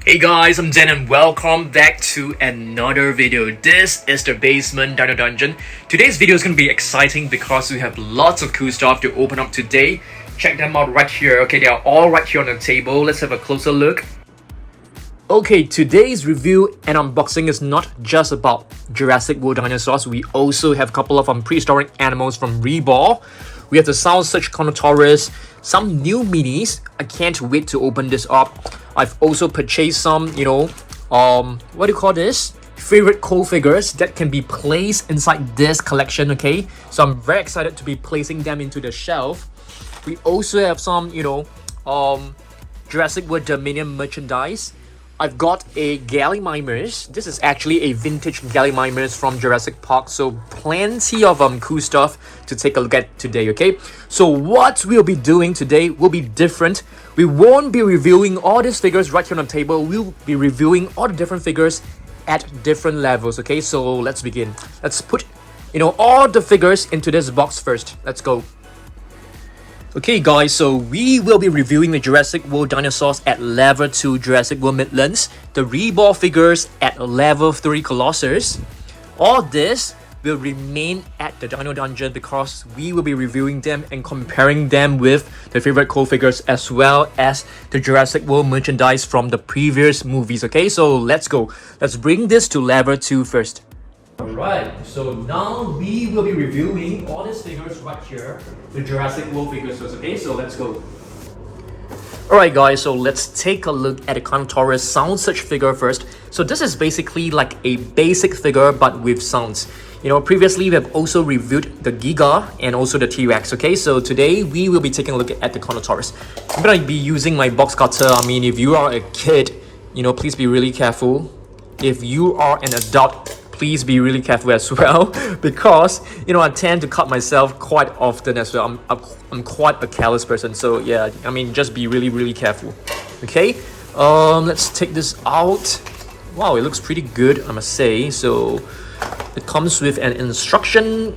Hey guys, I'm Dan and welcome back to another video. This is the Basement Dino Dungeon. Today's video is going to be exciting because we have lots of cool stuff to open up today. Check them out right here. Okay, they are all right here on the table. Let's have a closer look. Okay, today's review and unboxing is not just about Jurassic World Dinosaurs. We also have a couple of prehistoric animals from Reball. We have the Sound Surge Carnotaurus, some new minis. I can't wait to open this up. I've also purchased some, what do you call this? Favorite cool figures that can be placed inside this collection, okay? So I'm very excited to be placing them into the shelf. We also have some, Jurassic World Dominion merchandise. I've got a Gallimimus. This is actually a vintage Gallimimus from Jurassic Park, so plenty of cool stuff to take a look at today, okay? So what we'll be doing today will be different. We won't be reviewing all these figures right here on the table. We'll be reviewing all the different figures at different levels, okay? So let's begin. Let's put, all the figures into this box first. Let's go. Okay guys, so we will be reviewing the Jurassic World Dinosaurs at level 2 Jurassic World Midlands, the Reball figures at level 3 Colossus. All this will remain at the Dino Dungeon because we will be reviewing them and comparing them with the favorite cool figures as well as the Jurassic World merchandise from the previous movies, okay? So let's go. Let's bring this to level 2 first. Alright, so now we will be reviewing all these figures right here, the Jurassic World figures first, okay? So let's go. Alright guys, so let's take a look at the Carnotaurus Sound Surge figure first. So this is basically like a basic figure but with sounds. Previously we have also reviewed the Giga and also the T-Rex, okay? So today we will be taking a look at the Carnotaurus. I'm gonna be using my box cutter. I mean, if you are a kid, please be really careful. If you are an adult, please be really careful as well because I tend to cut myself quite often as well. I'm quite a careless person, so yeah, I mean, just be really careful. Okay, let's take this out. Wow, it looks pretty good, I must say. So it comes with an instruction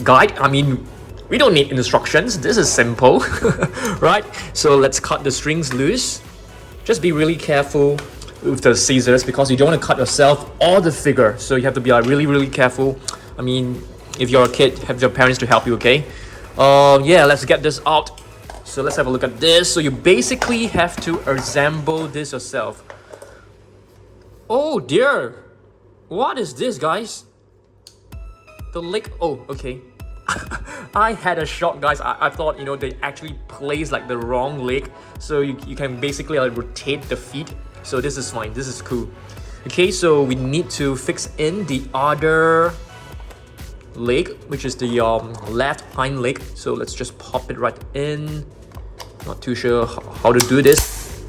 guide. I mean, we don't need instructions, this is simple. Right, so let's cut the strings loose. Just be really careful with the scissors because you don't want to cut yourself or the figure, so you have to be really careful. I mean, if you're a kid, have your parents to help you, okay? Yeah, let's get this out. So let's have a look at this. So you basically have to assemble this yourself. Oh dear, what is this, guys? The leg. Oh, okay. I had a shock, guys. I thought they actually placed like the wrong leg, so you can basically rotate the feet. So this is fine, this is cool. Okay, so we need to fix in the other leg, which is the left hind leg. So let's just pop it right in. Not too sure how to do this.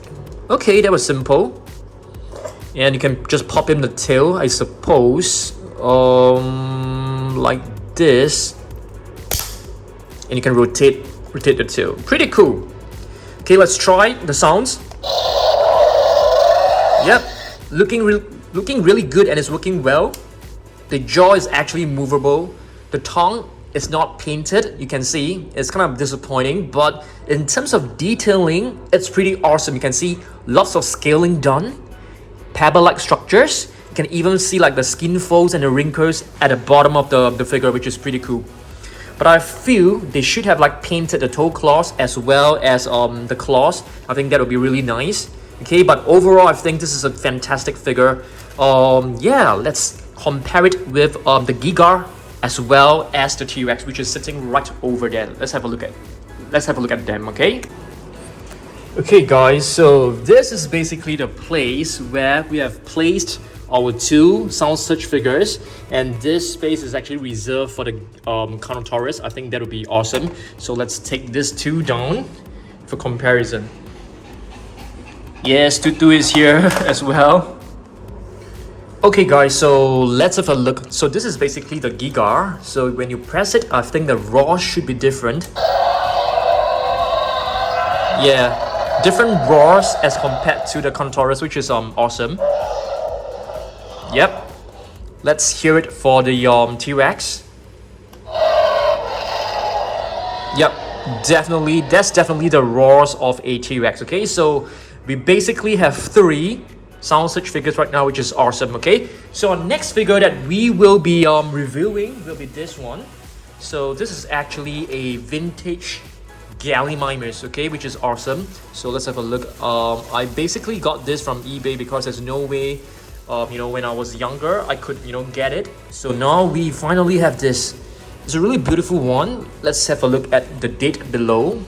Okay, that was simple. And you can just pop in the tail, I suppose. Like this. And you can rotate the tail. Pretty cool. Okay, let's try the sounds. Yep, looking really good and it's working well. The jaw is actually movable. The tongue is not painted. You can see it's kind of disappointing, but in terms of detailing, it's pretty awesome. You can see lots of scaling done, pebble-like structures. You can even see like the skin folds and the wrinkles at the bottom of the figure, which is pretty cool. But I feel they should have like painted the toe claws as well as the claws. I think that would be really nice. Okay, but overall, I think this is a fantastic figure. Yeah, let's compare it with the Giga as well as the T-Rex, which is sitting right over there. Let's have a look at them, okay? Okay, guys, so this is basically the place where we have placed our two Sound Surge figures, and this space is actually reserved for the Carnotaurus. I think that would be awesome. So let's take this two down for comparison. Yes, Tutu is here as well. Okay guys, so let's have a look. So this is basically the Giga. So when you press it, I think the roar should be different. Yeah, different roars as compared to the Carnotaurus, which is awesome. Yep. Let's hear it for the T-Rex. Yep, definitely, that's definitely the roars of a T-Rex, okay? So we basically have three Sound Surge figures right now, which is awesome. Okay, so our next figure that we will be reviewing will be this one. So this is actually a vintage Gallimimus, okay, which is awesome. So let's have a look. I basically got this from eBay because there's no way, when I was younger, I could, get it. So now we finally have this. It's a really beautiful one. Let's have a look at the date below.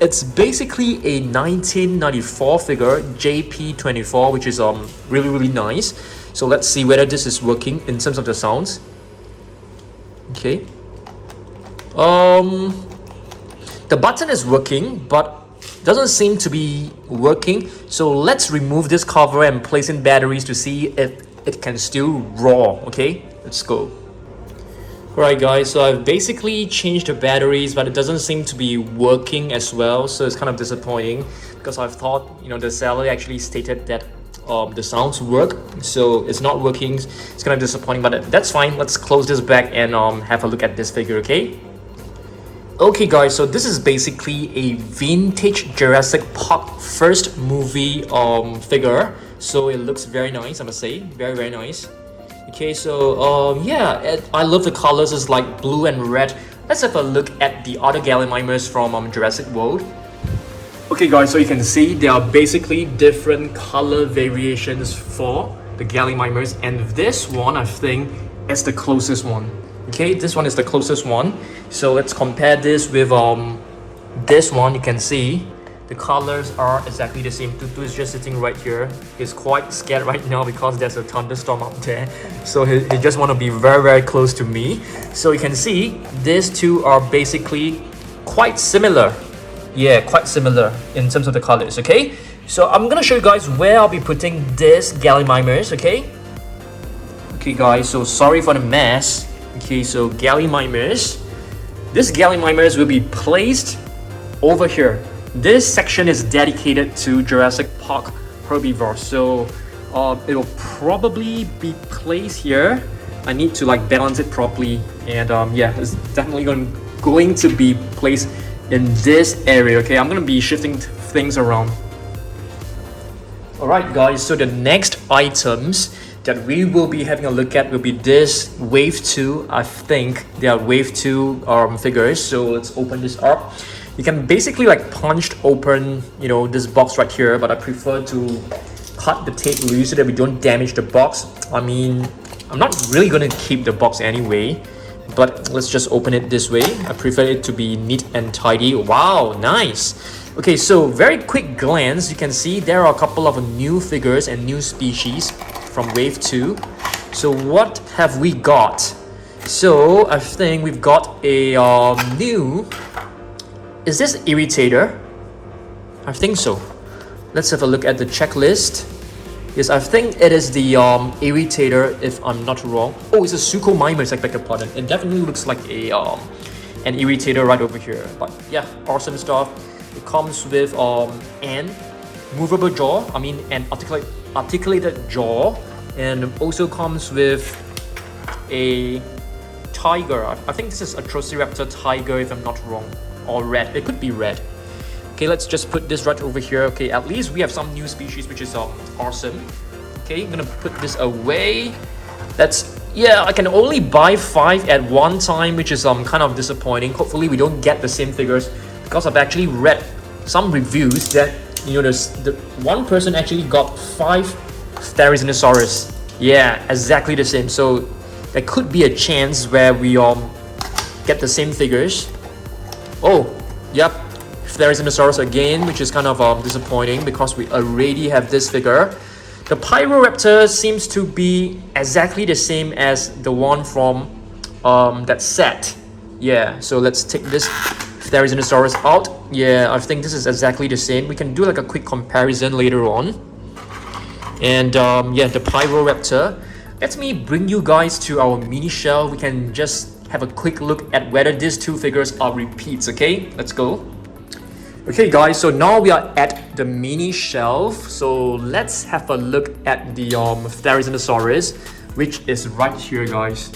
It's basically a 1994 figure, JP24, which is really nice. So let's see whether this is working in terms of the sounds. Okay. The button is working, but doesn't seem to be working. So let's remove this cover and place in batteries to see if it can still roar. Okay, let's go. Alright guys, so I've basically changed the batteries, but it doesn't seem to be working as well. So it's kind of disappointing because I thought, the seller actually stated that the sounds work. So it's not working. It's kind of disappointing, but that's fine. Let's close this back and have a look at this figure, okay? Okay guys, so this is basically a vintage Jurassic Park first movie figure. So it looks very nice, I must say. Very nice. Okay, so yeah, I love the colors. It's like blue and red. Let's have a look at the other Gallimimus from Jurassic World. Okay guys, so you can see there are basically different color variations for the Gallimimus, and this one I think is the closest one. Okay, this one is the closest one. So let's compare this with this one. You can see the colors are exactly the same. Tutu is just sitting right here. He's quite scared right now because there's a thunderstorm up there. So he just want to be very close to me. So you can see these two are basically quite similar. Yeah, quite similar in terms of the colors, okay? So I'm gonna show you guys where I'll be putting this Gallimimus, okay? Okay guys, so sorry for the mess. Okay, so Gallimimus. This Gallimimus will be placed over here. This section is dedicated to Jurassic Park herbivores, so it'll probably be placed here. I need to like balance it properly, and yeah, it's definitely going to be placed in this area. Okay, I'm gonna be shifting things around. Alright guys, so the next items that we will be having a look at will be this Wave 2. I think they are Wave 2 figures. So let's open this up. You can basically like punch open, this box right here, but I prefer to cut the tape loose so that we don't damage the box. I mean, I'm not really gonna keep the box anyway, but let's just open it this way. I prefer it to be neat and tidy. Wow, nice. Okay, so very quick glance, you can see there are a couple of new figures and new species from Wave 2. So what have we got? So I think we've got a new... Is this Irritator? I think so. Let's have a look at the checklist. Yes, I think it is the Irritator, if I'm not wrong. Oh, it's a Suchomimus, I beg your pardon. It definitely looks like a an Irritator right over here. But yeah, awesome stuff. It comes with an movable jaw. I mean, an articulated jaw, and also comes with a tiger. I think this is a Atrociraptor tiger, if I'm not wrong, or red. It could be red. Okay, let's just put this right over here. Okay, at least we have some new species, which is awesome. Okay, I'm gonna put this away. Yeah, I can only buy 5 at one time, which is kind of disappointing. Hopefully we don't get the same figures, because I've actually read some reviews that the one person actually got 5 Spinosaurus. Yeah, exactly the same. So there could be a chance where we get the same figures. Oh, yep, Spinosaurus again, which is kind of disappointing because we already have this figure. The Pyroraptor seems to be exactly the same as the one from that set. Yeah, so let's take this Spinosaurus out. Yeah, I think this is exactly the same. We can do like a quick comparison later on. And yeah, the Pyroraptor. Let me bring you guys to our mini shelf. We can just have a quick look at whether these two figures are repeats, okay? Let's go. Okay guys, so now we are at the mini shelf. So let's have a look at the Spinosaurus, which is right here, guys.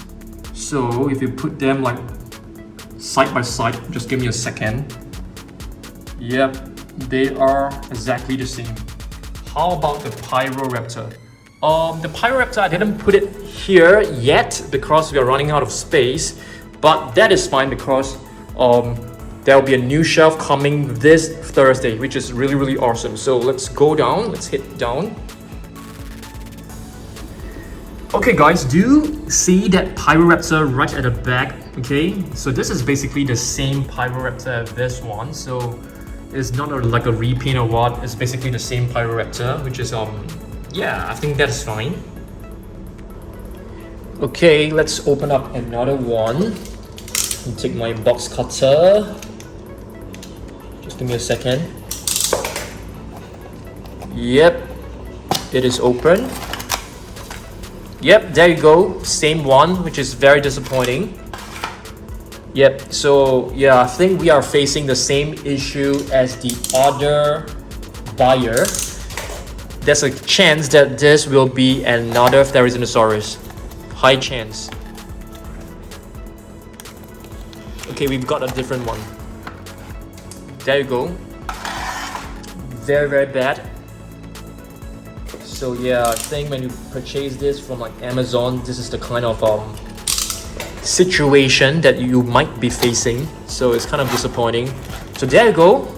So if you put them like side by side, just give me a second. Yep, they are exactly the same. How about the Pyroraptor? The Pyroraptor, I didn't put it here yet because we are running out of space, but that is fine because there will be a new shelf coming this Thursday, which is really awesome. So let's go down, let's hit down. Okay guys, do you see that Pyroraptor right at the back? Okay, so this is basically the same Pyroraptor as this one. So it's not like a repaint or what, it's basically the same Pyroraptor, which is yeah, I think that's fine. Okay, let's open up another one. I'll take my box cutter. Just give me a second. Yep, it is open. Yep, there you go, same one, which is very disappointing. Yep, so yeah, I think we are facing the same issue as the other buyer. There's a chance that this will be another Tarbosaurus. High chance. Okay, we've got a different one. There you go. Very bad. So yeah, I think when you purchase this from like Amazon, this is the kind of situation that you might be facing. So it's kind of disappointing. So there you go.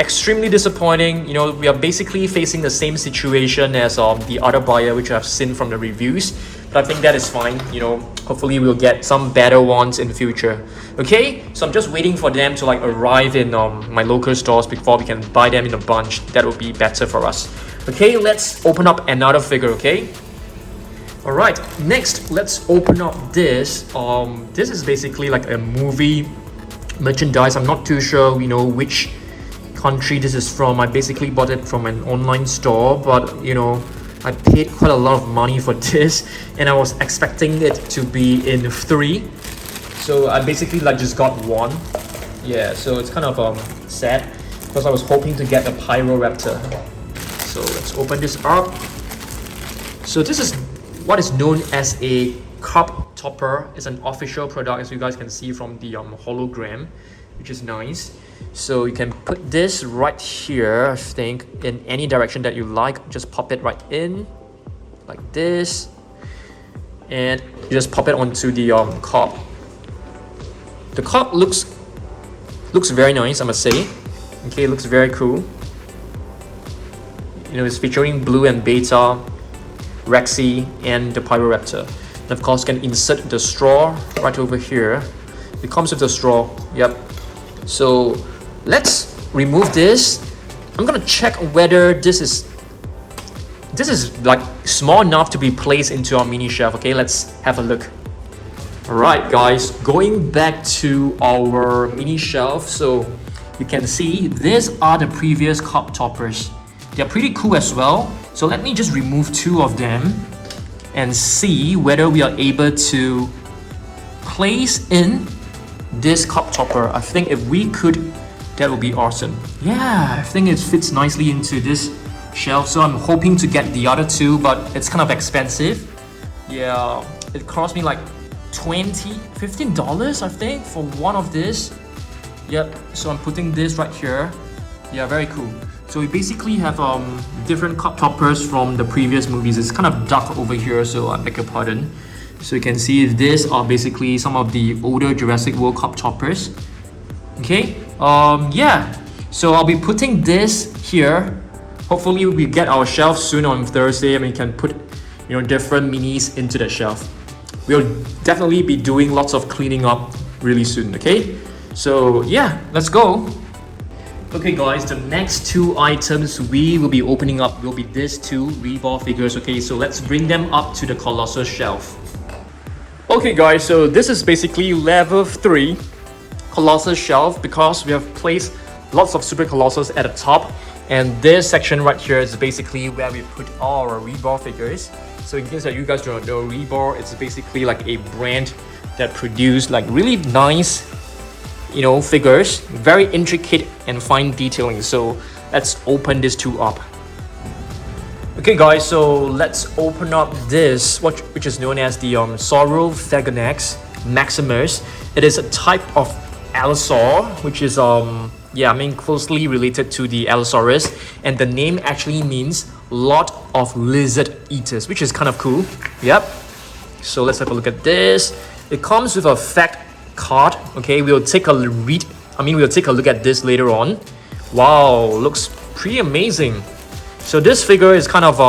Extremely disappointing. You know, we are basically facing the same situation as the other buyer, which I've seen from the reviews. But I think that is fine. You know, hopefully we'll get some better ones in the future. Okay, so I'm just waiting for them to like arrive in my local stores before we can buy them in a bunch. That would be better for us. Okay, let's open up another figure. Okay. All right. Next, let's open up this. This is basically like a movie merchandise. I'm not too sure, you know, which country this is from. I basically bought it from an online store, but you know, I paid quite a lot of money for this, and I was expecting it to be in 3. So I basically like just got 1. Yeah, so it's kind of sad because I was hoping to get a Pyroraptor. So let's open this up. So this is what is known as a cup topper. It's an official product, as you guys can see from the hologram, which is nice. So you can put this right here, I think, in any direction that you like. Just pop it right in like this, and you just pop it onto the cup. The cup looks very nice, I must say. Okay, it looks very cool. You know, it's featuring Blue and Beta, Rexy, and the Pyroraptor. And of course, you can insert the straw right over here. It comes with the straw. Yep. So let's remove this. I'm gonna check whether this is like small enough to be placed into our mini shelf. Okay, let's have a look. Alright guys, going back to our mini shelf. So you can see these are the previous cup toppers. They're pretty cool as well. So let me just remove 2 of them and see whether we are able to place in this cup topper. I think if we could, that would be awesome. Yeah, I think it fits nicely into this shelf. So I'm hoping to get the other 2, but it's kind of expensive. Yeah, it cost me like $15, I think, for one of this. Yep, so I'm putting this right here. Yeah, very cool. So we basically have different cup toppers from the previous movies. It's kind of dark over here, so I beg your pardon. So you can see these are basically some of the older Jurassic World cup toppers. Okay, yeah. So I'll be putting this here. Hopefully we get our shelf soon on Thursday, and we can put, you know, different minis into the shelf. We'll definitely be doing lots of cleaning up really soon. Okay, so yeah, let's go. Okay guys, the next 2 items we will be opening up will be these 2 Reball figures. Okay, so let's bring them up to the Colossus shelf. Okay guys, so this is basically level 3 Colossus shelf because we have placed lots of Super Colossus at the top, and this section right here is basically where we put all our Reball figures. So in case that you guys don't know, Rebor is basically like a brand that produce like really nice, you know, figures, very intricate and fine detailing. So let's open these 2 up. Okay guys, so let's open up this, which is known as the Saurophaganax Maximus. It is a type of allosaur, which is Yeah, I mean closely related to the Allosaurus, and the name actually means lot of lizard eaters, which is kind of cool. Yep. So let's have a look at this. It comes with a fact card. Okay, we'll take a read. We'll take a look at this later on. Wow, looks pretty amazing. So this figure is kind of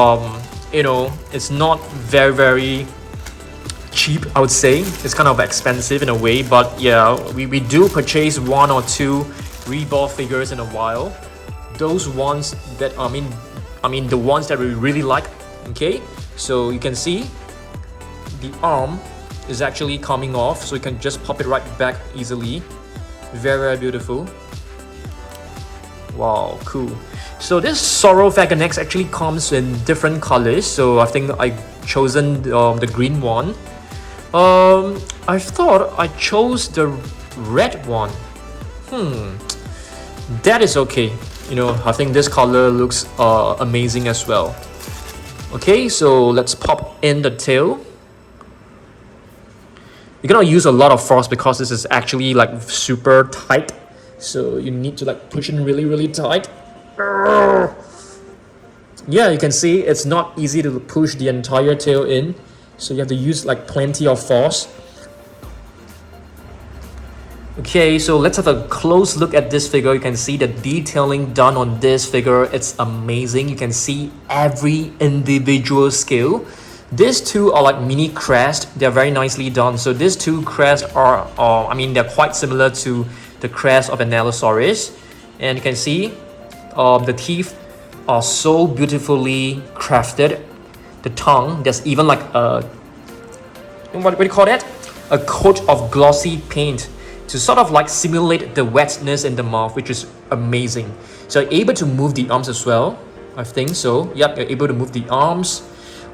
it's not very cheap, I would say. It's kind of expensive in a way, but yeah, we do purchase 1 or 2 Reball figures in a while. Those ones that the ones that we really like. Okay, so you can see the arm is actually coming off, so you can just pop it right back easily. Very beautiful. Wow, cool. So this Saurophaganax actually comes in different colors, so I think I chosen the green one. I thought I chose the red one. That is okay. I think this color looks amazing as well. Okay, so let's pop in the tail. You're gonna use a lot of force because this is actually like super tight. So you need to like push in really tight. Yeah, you can see it's not easy to push the entire tail in. So you have to use like plenty of force. Okay, so let's have a close look at this figure. You can see the detailing done on this figure. It's amazing. You can see every individual scale. These two are like mini crests. They're very nicely done. So these two crests are, they're quite similar to the crest of an Allosaurus. And you can see the teeth are so beautifully crafted. The tongue, there's even like a, what do you call that? A coat of glossy paint to sort of like simulate the wetness in the mouth, which is amazing. So you're able to move the arms as well. I think so. Yep, you're able to move the arms.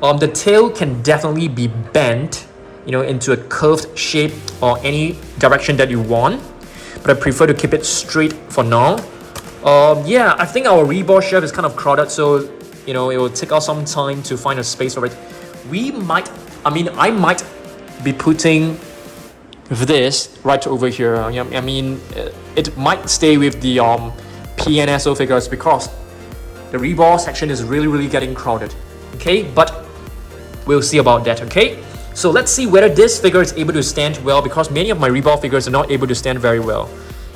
The tail can definitely be bent, into a curved shape or any direction that you want. But I prefer to keep it straight for now. Yeah, I think our Rebor shelf is kind of crowded, so it will take us some time to find a space for it. I might be putting this right over here. It might stay with the PNSO figures because the Rebor section is really getting crowded. Okay, but we'll see about that. Okay, so let's see whether this figure is able to stand well, because many of my Reball figures are not able to stand very well.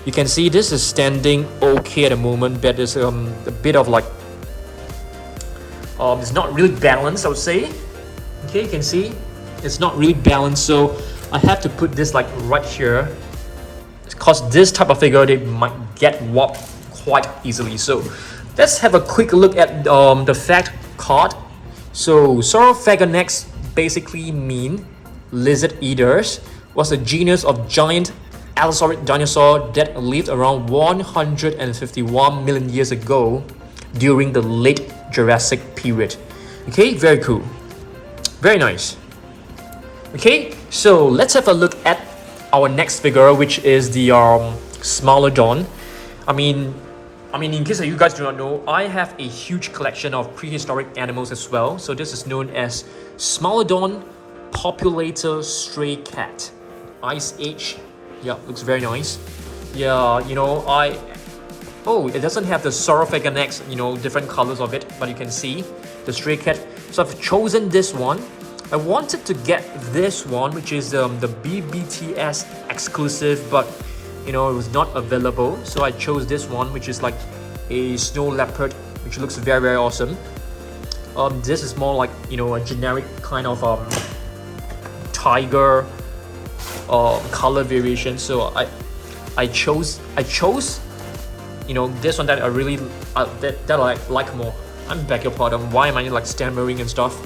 You can see this is standing okay at the moment, but there's a bit of like it's not really balanced, I would say. Okay, you can see it's not really balanced, so I have to put this like right here, because this type of figure, they might get warped quite easily. So let's have a quick look at the fact card. So Saurophaganax basically mean lizard eaters, was a genus of giant Allosauric dinosaur that lived around 151 million years ago during the late Jurassic period. Okay, very cool. Very nice. Okay, so let's have a look at our next figure, which is the Smilodon. In case you guys do not know, I have a huge collection of prehistoric animals as well. So this is known as Smilodon populator stray cat. Ice Age. Yeah, looks very nice. Yeah, it doesn't have the Saurophaganax, different colors of it, but you can see the stray cat. So I've chosen this one. I wanted to get this one, which is the BBTS exclusive, but it was not available. So I chose this one, which is like a snow leopard, which looks very awesome. This is more like a generic kind of tiger color variation. So I chose this one that I really that I like more. I'm beg your pardon. Why am I like stammering and stuff?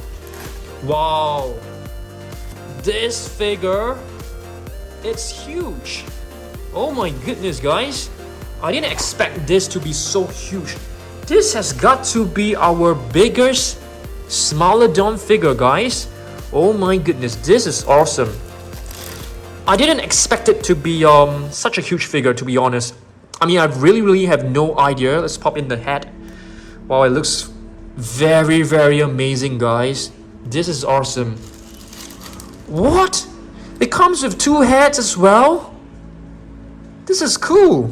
Wow, this figure, it's huge. Oh my goodness, guys, I didn't expect this to be so huge. This has got to be our biggest Smilodon figure, guys. Oh my goodness, this is awesome. I didn't expect it to be such a huge figure, to be honest. I really have no idea. Let's pop in the head. Wow, it looks very amazing, guys. This is awesome. What? It comes with 2 heads as well? This is cool.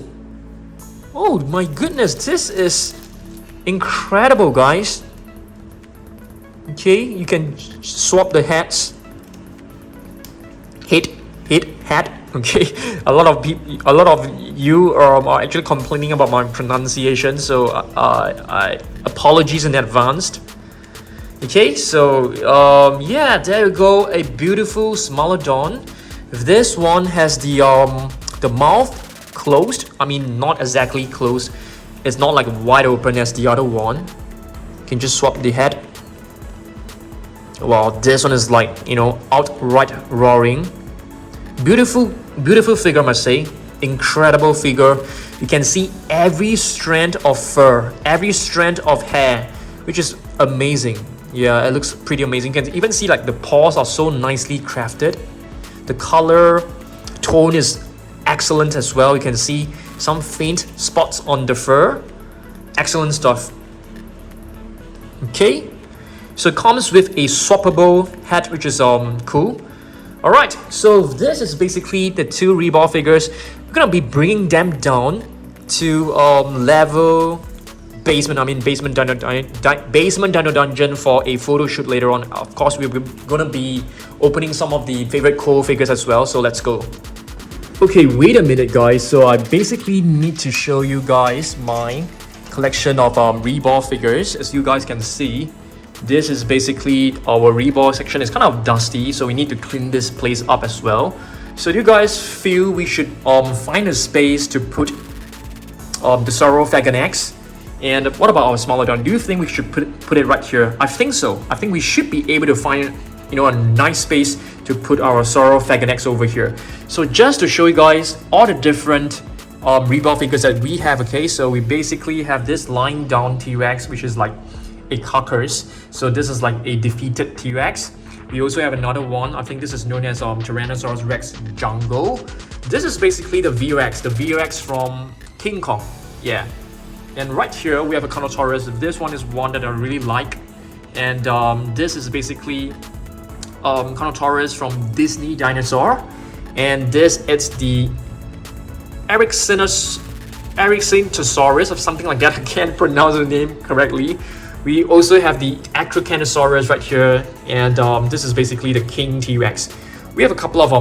Oh my goodness, this is incredible, guys. Okay, you can swap the heads. Head. Okay, a lot of you are actually complaining about my pronunciation, so I apologies in advance. Okay, so yeah, there you go, a beautiful Smilodon. This one has the mouth closed. I mean, not exactly closed. It's not like wide open as the other one. You can just swap the head. Wow, this one is like, you know, outright roaring. Beautiful figure, I must say. Incredible figure. You can see every strand of fur, every strand of hair, which is amazing. Yeah, it looks pretty amazing. You can even see like the paws are so nicely crafted. The color tone is excellent as well. You can see some faint spots on the fur. Excellent stuff. Okay, so it comes with a swappable head, which is cool. Alright, so this is basically the two Reball figures. We're gonna be bringing them down to level basement. I mean basement dino dungeon for a photo shoot later on. Of course, we're gonna be opening some of the favorite core figures as well. So let's go. Okay, wait a minute, guys. So I basically need to show you guys my collection of Reball figures. As you guys can see, this is basically our Reball section. It's kind of dusty, so we need to clean this place up as well. So do you guys feel we should find a space to put the Saurophaganax? And what about our Smilodon? Do you think we should put it right here? I think so. I think we should be able to find, you know, a nice space to put our Saurophaganax over here. So just to show you guys all the different Reball figures that we have, okay? So we basically have this lying down T-Rex, which is like a carcass. So this is like a defeated T-Rex. We also have another one. I think this is known as Tyrannosaurus Rex Jungle. This is basically the V-Rex from King Kong. Yeah. And right here we have a Carnotaurus. This one is one that I really like. And this is basically Carnotaurus from Disney Dinosaur. And this is the Ericsanosaurus or something like that. I can't pronounce the name correctly. We also have the Acrocanosaurus right here, and this is basically the King T-Rex. We have a couple of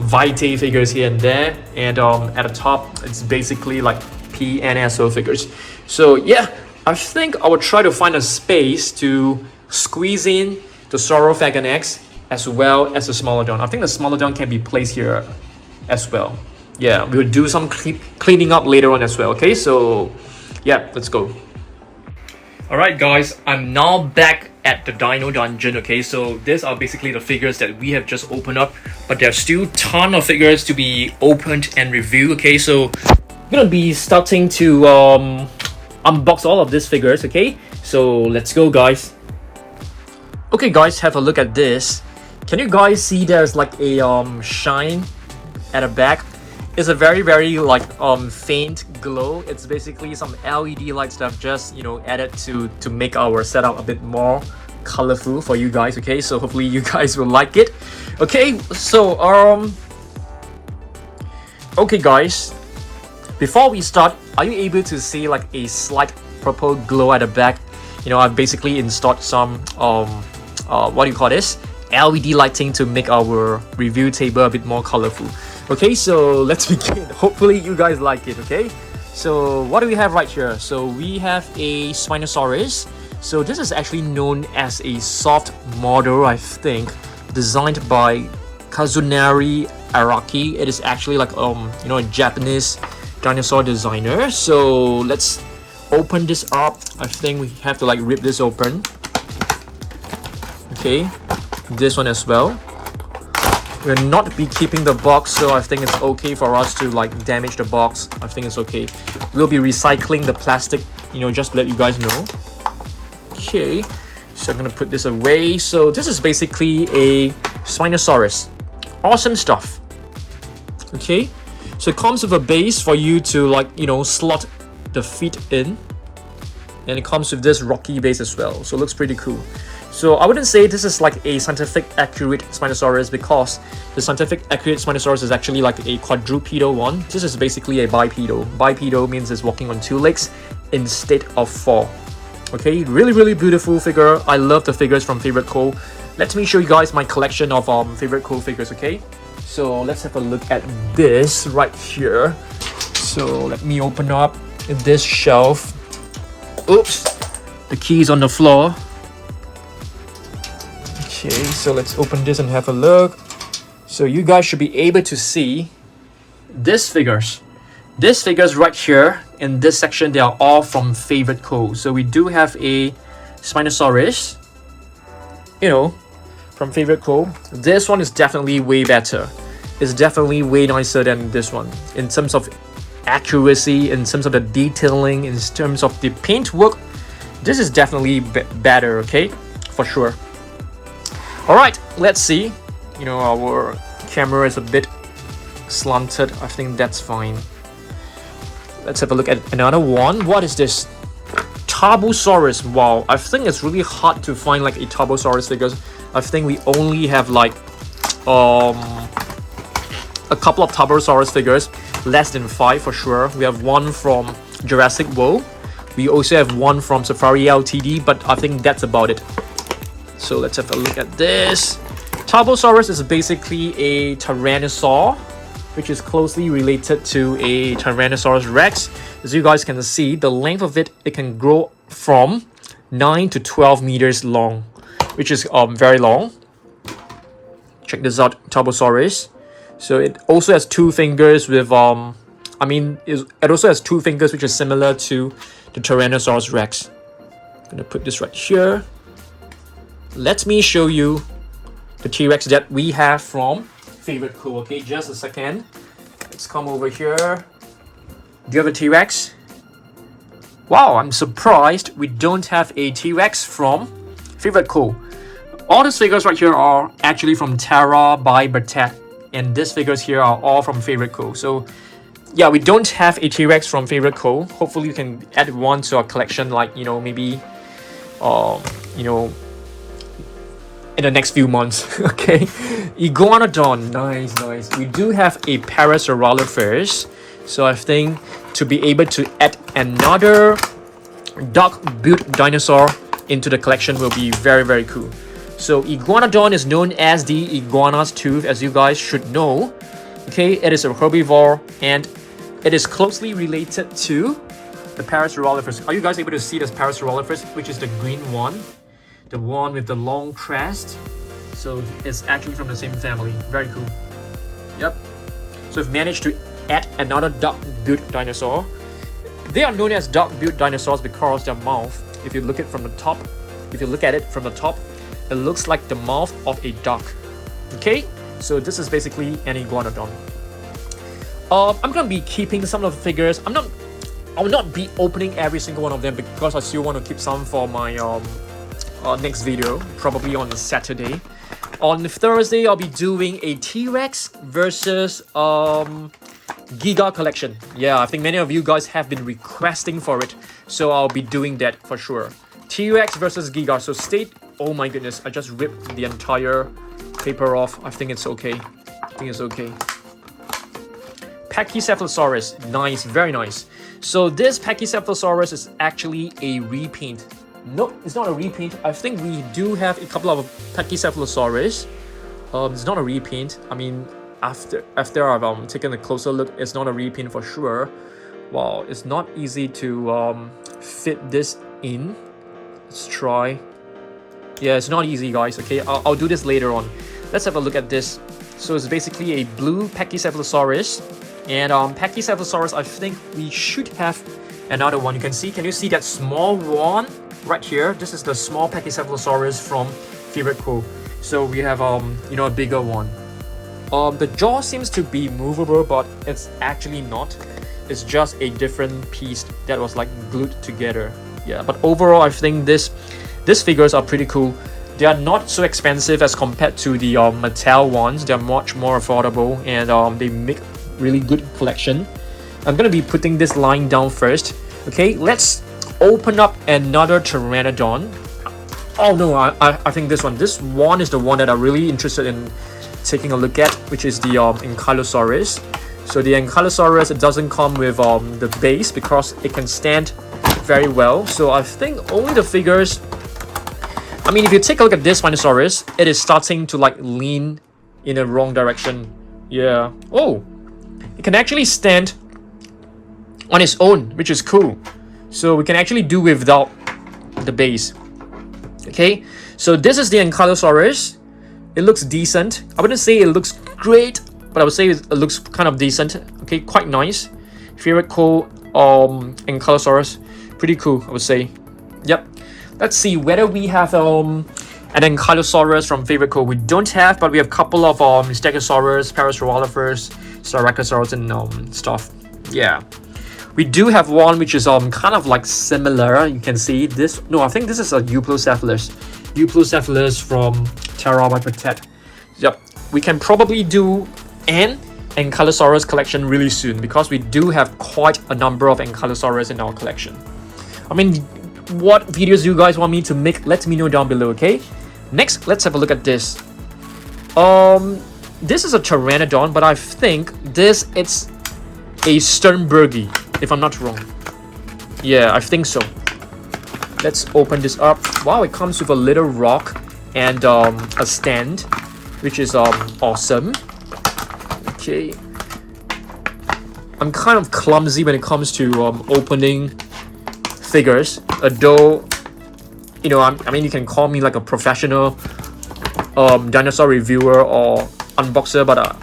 Vitae figures here and there, and at the top, it's basically like PNSO figures. So yeah, I think I will try to find a space to squeeze in the Saurophaganax as well as the Smilodon. I think the Smilodon can be placed here as well. Yeah, we'll do some cleaning up later on as well, okay? So yeah, let's go. Alright guys, I'm now back at the Dino Dungeon, okay? So these are basically the figures that we have just opened up, but there's still a ton of figures to be opened and reviewed, okay? So I'm gonna be starting to unbox all of these figures, okay? So let's go, guys. Okay guys, have a look at this. Can you guys see there's like a shine at the back? It's a very like faint glow. It's basically some LED lights that I've just, you know, added to make our setup a bit more colorful for you guys, okay? So hopefully you guys will like it. Okay, so okay guys, before we start, are you able to see like a slight purple glow at the back? You know, I've basically installed some what do you call this, LED lighting to make our review table a bit more colorful. Okay, so let's begin. Hopefully you guys like it, okay? So what do we have right here? So we have a Spinosaurus. So this is actually known as a soft model, I think, designed by Kazunari Araki. It is actually like you know, a Japanese dinosaur designer. So let's open this up. I think we have to like rip this open. Okay, this one as well. We'll not be keeping the box, so I think it's okay for us to like damage the box. I think it's okay. We'll be recycling the plastic, you know, just to let you guys know. Okay, so I'm gonna put this away. So this is basically a Spinosaurus. Awesome stuff. Okay, so it comes with a base for you to like, you know, slot the feet in. and it comes with this rocky base as well, so it looks pretty cool. So I wouldn't say this is like a scientific accurate Spinosaurus, because the scientific accurate Spinosaurus is actually like a quadrupedal one. This is basically a bipedal. Bipedal means it's walking on 2 legs instead of 4. Okay, really beautiful figure. I love the figures from Favorite Co. Let me show you guys my collection of Favorite Co figures, okay? So let's have a look at this right here. So let me open up this shelf. Oops, the key's on the floor. Okay, so let's open this and have a look. So you guys should be able to see these figures. These figures right here in this section, they are all from Favorite Co. So we do have a Spinosaurus, you know, from Favorite Co. This one is definitely way better. It's definitely way nicer than this one in terms of accuracy, in terms of the detailing, in terms of the paint work. This is definitely better, okay, for sure. All right, let's see. You know, our camera is a bit slanted. I think that's fine. Let's have a look at another one. What is this? Tarbosaurus. Wow, I think it's really hard to find like a Tarbosaurus because I think we only have like a couple of Tarbosaurus figures, less than 5 for sure. We have one from Jurassic World. We also have one from Safari Ltd, but I think that's about it. So let's have a look at this. Tarbosaurus is basically a Tyrannosaur, which is closely related to a Tyrannosaurus Rex. As you guys can see, the length of it can grow from 9 to 12 meters long, which is very long. Check this out, Tarbosaurus. So it also has 2 fingers with it also has 2 fingers, which is similar to the Tyrannosaurus Rex. I'm gonna put this right here. Let me show you the T-Rex that we have from Favorite Co. Okay, just a second. Let's come over here. Do you have a T-Rex? Wow, I'm surprised we don't have a T-Rex from Favorite Co. All these figures right here are actually from Terra by Bertet, and these figures here are all from Favorite Co. So yeah, we don't have a T-Rex from Favorite Co. Hopefully we can add one to our collection, like, you know, maybe you know, in the next few months. Okay, Iguanodon, nice. We do have a Parasaurolophus, so I think to be able to add another duck-built dinosaur into the collection will be very cool. So Iguanodon is known as the iguana's tooth, as you guys should know. Okay, it is a herbivore and it is closely related to the Parasaurolophus. Are you guys able to see this Parasaurolophus, which is the green one? The one with the long crest. So it's actually from the same family. Very cool. Yep. So we've managed to add another duck-built dinosaur. They are known as duck-built dinosaurs because their mouth, if you look at it from the top, it looks like the mouth of a duck. Okay, so this is basically an Iguanodon. I'm gonna be keeping some of the figures. I will not be opening every single one of them because I still want to keep some for my next video, probably on Saturday. On Thursday, I'll be doing a T-Rex versus Giga collection. Yeah, I think many of you guys have been requesting for it, so I'll be doing that for sure. T-Rex versus Giga. So oh my goodness, I just ripped the entire paper off. I think it's okay. Pachycephalosaurus, nice, very nice. So this Pachycephalosaurus is actually a repaint. No, it's not a repaint. I think we do have a couple of Pachycephalosaurus. It's not a repaint. I mean, after I've taken a closer look, it's not a repaint for sure. Wow, it's not easy to fit this in. Let's try. Yeah, it's not easy, guys. Okay, I'll do this later on. Let's have a look at this. So it's basically a blue Pachycephalosaurus, and Pachycephalosaurus, I think we should have another one. You can you see that small one right here? This is the small Pachycephalosaurus from Favorite Co. So we have you know, a bigger one. The jaw seems to be movable, but it's actually not. It's just a different piece that was like glued together. Yeah, but overall I think these figures are pretty cool. They are not so expensive as compared to the Mattel ones. They're much more affordable, and they make really good collection. I'm gonna be putting this line down first. Okay, let's open up another Pteranodon. Oh no, I think this one is the one that I'm really interested in taking a look at, which is the Ankylosaurus. So the Ankylosaurus, it doesn't come with the base because it can stand very well. So I think only the figures. I mean, if you take a look at this Spinosaurus, it is starting to like lean in a wrong direction. Yeah. Oh, it can actually stand on its own, which is cool. So we can actually do without the base. Okay, so this is the Ankylosaurus. It looks decent. I wouldn't say it looks great, but I would say it looks kind of decent. Okay, quite nice. Favorite cool Ankylosaurus. Pretty cool, I would say. Yep. Let's see whether we have an Ankylosaurus from favorite cool. We don't have, but we have a couple of Stegosaurus, Parasaurolophus, Styracosaurus, and stuff. Yeah. We do have one which is kind of like similar. You can see this. No, I think this is a Euplocephalus. Euplocephalus from Terra. Yep. We can probably do an Ankylosaurus collection really soon because we do have quite a number of Ankylosaurus in our collection. I mean, what videos do you guys want me to make? Let me know down below, okay? Next, let's have a look at this. This is a Pteranodon, but I think it's a Sternbergi, if I'm not wrong. Yeah, I think so. Let's open this up. Wow, it comes with a little rock and a stand, which is awesome. Okay. I'm kind of clumsy when it comes to opening figures, although you know, I mean, you can call me like a professional dinosaur reviewer or unboxer, but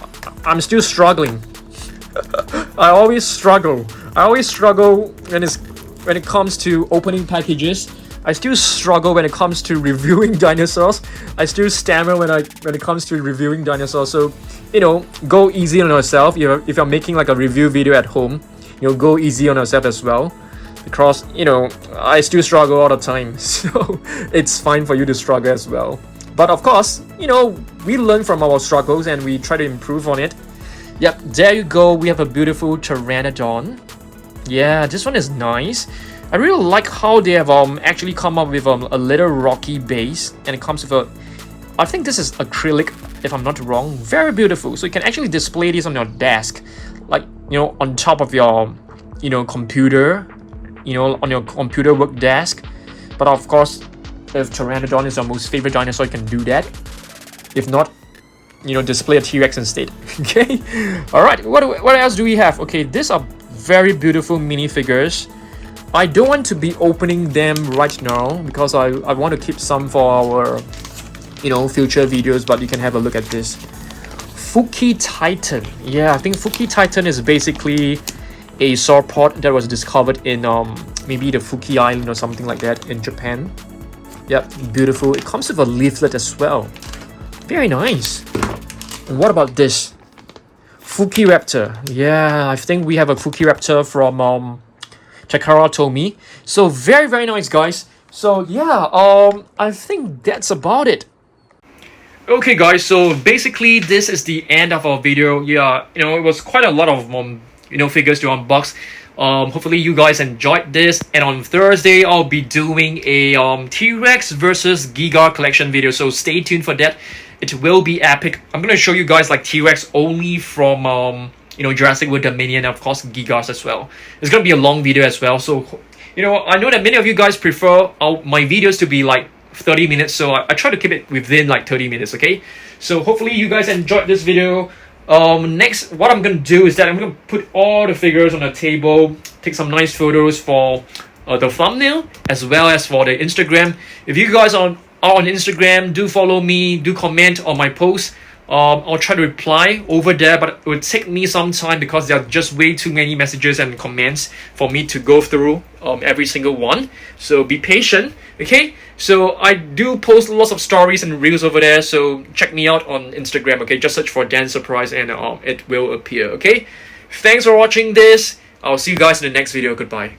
I'm still struggling. I always struggle when it comes to opening packages. I still struggle when it comes to reviewing dinosaurs. I still stammer when it comes to reviewing dinosaurs. So, you know, go easy on yourself. If you're making like a review video at home, you know, go easy on yourself as well. Because, you know, I still struggle all the time. So it's fine for you to struggle as well. But of course, you know, we learn from our struggles and we try to improve on it. Yep, there you go. We have a beautiful Pteranodon. Yeah, this one is nice. I really like how they have actually come up with a little rocky base, and it comes with a, I think this is acrylic if I'm not wrong. Very beautiful. So you can actually display this on your desk, like, you know, on top of your, you know, computer, you know, on your computer work desk. But of course, if Pteranodon is your most favorite dinosaur, you can do that. If not, you know, display a T-Rex instead. Okay, all right, what else do we have? Okay, these are very beautiful minifigures. I don't want to be opening them right now because I want to keep some for our, you know, future videos, but you can have a look at this. Fuki Titan. Yeah, I think Fuki Titan is basically a sauropod that was discovered in maybe the Fuki Island or something like that in Japan. Yep, beautiful. It comes with a leaflet as well. Very nice. And what about this? Fuki Raptor. Yeah, I think we have a Fuki Raptor from Chikara Tomy. So very, very nice, guys. So yeah, I think that's about it. Okay, guys, so basically this is the end of our video. Yeah, you know, it was quite a lot of you know, figures to unbox. Hopefully you guys enjoyed this, and on Thursday I'll be doing a T-Rex versus Giga collection video, so stay tuned for that. It will be epic. I'm gonna show you guys like T-Rex only from you know, Jurassic World Dominion, and of course Gigas as well. It's gonna be a long video as well, so you know, I know that many of you guys prefer my videos to be like 30 minutes, so I try to keep it within like 30 minutes. Okay, so hopefully you guys enjoyed this video. Next, what I'm gonna do is that I'm gonna put all the figures on the table, take some nice photos for the thumbnail as well as for the Instagram. If you guys are on Instagram, do follow me, do comment on my posts. I'll try to reply over there, but it would take me some time because there are just way too many messages and comments for me to go through every single one. So be patient, okay? So I do post lots of stories and reels over there, so check me out on Instagram, okay? Just search for Dan Surprise and it will appear, okay? Thanks for watching this. I'll see you guys in the next video. Goodbye.